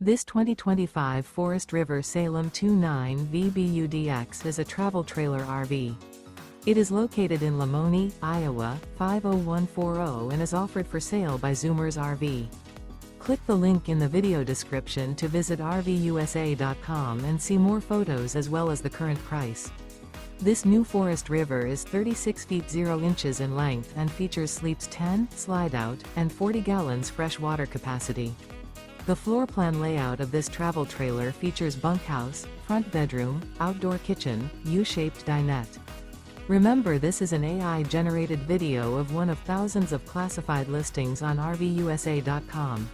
This 2025 Forest River Salem 29VBUDX is a travel trailer RV. It is located in Lamoni, Iowa, 50140 and is offered for sale by Zoomers RV. Click the link in the video description to visit RVUSA.com and see more photos as well as the current price. This new Forest River is 36 feet 0 inches in length and features sleeps 10, Slideout, and 40 gallons fresh water capacity. The floor plan layout of this travel trailer features bunkhouse, front bedroom, outdoor kitchen, U-shaped dinette. Remember, this is an AI-generated video of one of thousands of classified listings on RVUSA.com.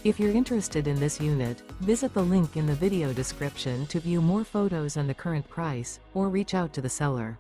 If you're interested in this unit, visit the link in the video description to view more photos and the current price, or reach out to the seller.